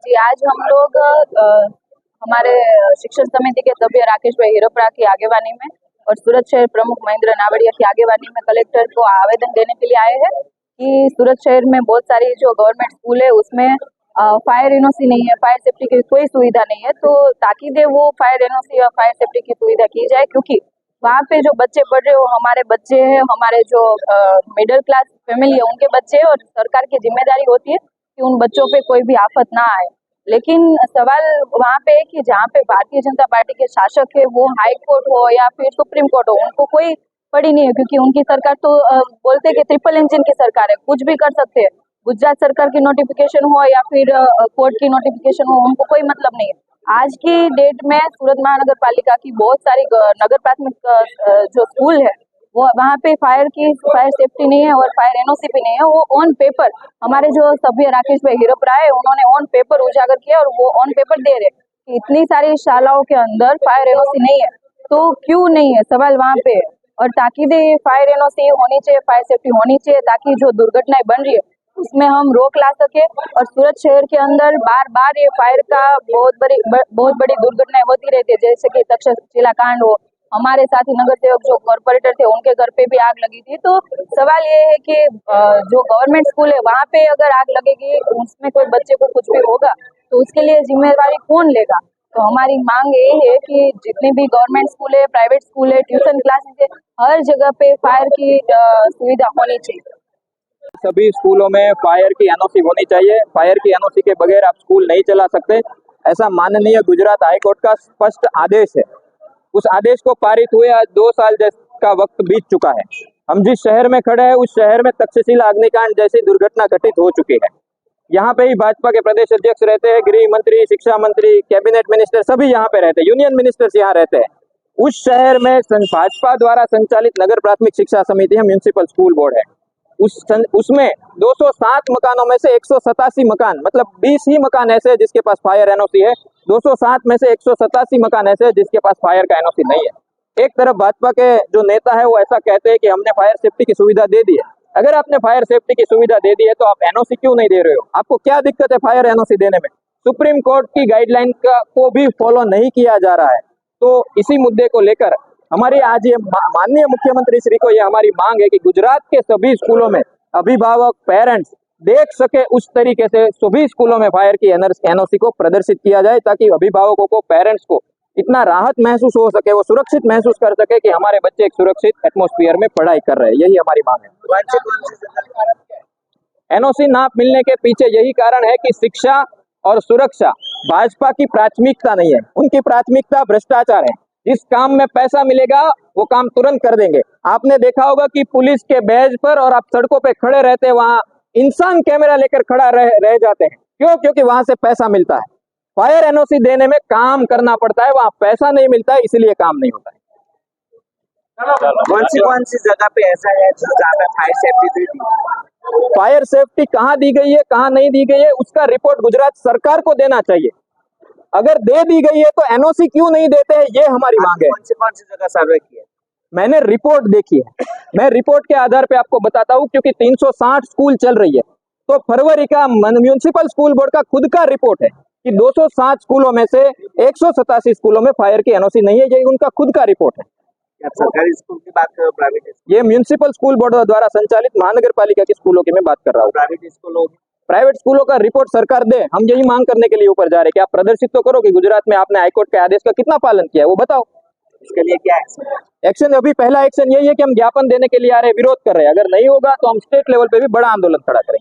जी, आज हम लोग हमारे शिक्षण समिति के सभ्य राकेश भाई हिरोपरा की आगेवानी में और सूरत शहर प्रमुख महेंद्र नावड़िया की आगेवानी में कलेक्टर को आवेदन देने के लिए आए हैं कि सूरत शहर में बहुत सारी जो गवर्नमेंट स्कूल है उसमें फायर एनओसी नहीं है, फायर सेफ्टी की कोई सुविधा नहीं है, तो ताकि दे वो फायर एनओसी या फायर सेफ्टी की सुविधा की जाए, क्योंकि वहाँ पे जो बच्चे पढ़ रहे हो हमारे बच्चे हैं, हमारे जो मिडिल क्लास फैमिली है उनके बच्चे हैं, और सरकार की जिम्मेदारी होती है कि उन बच्चों पे कोई भी आफत ना आए। लेकिन सवाल वहाँ पे है कि जहाँ पे भारतीय जनता पार्टी के शासक है, वो हाई कोर्ट हो या फिर सुप्रीम कोर्ट हो, उनको कोई पड़ी नहीं है, क्योंकि उनकी सरकार तो बोलते हैं कि ट्रिपल इंजन की सरकार है, कुछ भी कर सकते हैं। गुजरात सरकार की नोटिफिकेशन हो या फिर कोर्ट की नोटिफिकेशन हो, उनको कोई मतलब नहीं है। आज की डेट में सूरत महानगर पालिका की बहुत सारी नगर प्राथमिक जो स्कूल है वो वहाँ पे फायर सेफ्टी नहीं है और फायर एनओसी भी नहीं है। वो ऑन पेपर हमारे जो सभ्य राकेश भाई हिरोपरा है उन्होंने ऑन पेपर उजागर किया और वो ऑन पेपर दे रहे कि इतनी सारी शालाओं के अंदर फायर एनओसी नहीं है, तो क्यों नहीं है, सवाल वहाँ पे है। और ताकि फायर एनओसी होनी चाहिए, फायर सेफ्टी होनी चाहिए, ताकि जो दुर्घटनाएं बन रही है उसमें हम रोक ला सके। और सूरत शहर के अंदर बार बार ये फायर का बहुत बड़ी दुर्घटनाएं होती रहती है, जैसे कि तक्षशिला कांड हो, हमारे साथी नगर सेवक जो कॉर्पोरेटर थे उनके घर पे भी आग लगी थी। तो सवाल ये है कि जो गवर्नमेंट स्कूल है वहाँ पे अगर आग लगेगी, उसमें कोई बच्चे को कुछ भी होगा तो उसके लिए जिम्मेदारी कौन लेगा। तो हमारी मांग ये है कि जितने भी गवर्नमेंट स्कूल है, प्राइवेट स्कूल है, ट्यूशन क्लासेस है, हर जगह पे फायर की सुविधा होनी चाहिए। सभी स्कूलों में फायर की एनओसी होनी चाहिए। फायर की एनओसी के बगैर आप स्कूल नहीं चला सकते, ऐसा माननीय गुजरात हाई कोर्ट का स्पष्ट आदेश है। उस आदेश को पारित हुए आज 2 साल का वक्त बीत चुका है। हम जिस शहर में खड़े हैं उस शहर में तक्षशिला अग्निकांड जैसी दुर्घटना घटित हो चुकी है। यहाँ पे ही भाजपा के प्रदेश अध्यक्ष रहते हैं, गृह मंत्री, शिक्षा मंत्री, कैबिनेट मिनिस्टर सभी यहाँ पे रहते हैं, यूनियन मिनिस्टर्स यहाँ रहते हैं। उस शहर में भाजपा द्वारा संचालित नगर प्राथमिक शिक्षा समिति है, म्यूनिसिपल स्कूल बोर्ड है। उसमें 207 मकानों में से 187 मकान, मतलब 20 ही मकान ऐसे हैं जिसके पास फायर एनओसी है। 207 में से 187 मकान ऐसे हैं जिसके पास फायर का एनओसी नहीं है। एक तरफ भाजपा के जो नेता है वो ऐसा कहते हैं कि हमने फायर सेफ्टी की सुविधा दे दी है। अगर आपने फायर सेफ्टी की सुविधा दे दी है तो आप एनओसी क्यों नहीं दे रहे हो? आपको क्या दिक्कत है फायर एनओसी देने में? सुप्रीम कोर्ट की गाइडलाइन को भी फॉलो नहीं किया जा रहा है। तो इसी मुद्दे को लेकर हमारी आज ये माननीय मुख्यमंत्री श्री को ये हमारी मांग है कि गुजरात के सभी स्कूलों में अभिभावक, पेरेंट्स देख सके उस तरीके से सभी स्कूलों में फायर की एनओसी को प्रदर्शित किया जाए, ताकि अभिभावकों को, पेरेंट्स को इतना राहत महसूस हो सके, वो सुरक्षित महसूस कर सके कि हमारे बच्चे एक सुरक्षित एटमॉस्फेयर में पढ़ाई कर रहे हैं। यही हमारी मांग है। एनओसी ना मिलने के पीछे यही कारण है कि शिक्षा और सुरक्षा भाजपा की प्राथमिकता नहीं है, उनकी प्राथमिकता भ्रष्टाचार है। जिस काम में पैसा मिलेगा वो काम तुरंत कर देंगे। आपने देखा होगा कि पुलिस के बैज पर और आप सड़कों पे खड़े रहते हैं, वहां इंसान कैमरा लेकर खड़ा रह जाते हैं। क्यों? क्योंकि वहां से पैसा मिलता है। फायर एनओसी देने में काम करना पड़ता है, वहां पैसा नहीं मिलता है, इसलिए काम नहीं होता है। कौन सी जगह पे ऐसा है जहाँ पे फायर सेफ्टी दी गई? फायर सेफ्टी कहाँ दी गई है, कहाँ नहीं दी गई है, उसका रिपोर्ट गुजरात सरकार को देना चाहिए। अगर दे दी गई है तो एनओसी क्यों नहीं देते हैं, ये हमारी मांग है। कौन सी जगह सर्वे की है? मैंने रिपोर्ट देखी है, मैं रिपोर्ट के आधार पे आपको बताता हूँ, क्योंकि 360 स्कूल चल रही है। तो फरवरी का म्यूनिसिपल स्कूल बोर्ड का खुद का रिपोर्ट है कि 207 स्कूलों में से 187 स्कूलों में फायर की एनओसी नहीं है। ये उनका खुद का रिपोर्ट है। सरकारी स्कूल की बात करो, प्राइवेट स्कूल? ये म्यूनिसिपल स्कूल बोर्ड द्वारा संचालित महानगर पालिका के स्कूलों की मैं बात कर रहा हूँ। प्राइवेट स्कूलों का रिपोर्ट सरकार दे, हम यही मांग करने के लिए ऊपर जा रहे हैं कि आप प्रदर्शित तो करो कि गुजरात में आपने हाईकोर्ट के आदेश का कितना पालन किया है, वो बताओ। इसके लिए क्या एक्शन? अभी पहला एक्शन यही है कि हम ज्ञापन देने के लिए आ रहे हैं, विरोध कर रहे हैं। अगर नहीं होगा तो हम स्टेट लेवल पे भी बड़ा आंदोलन खड़ा करेंगे।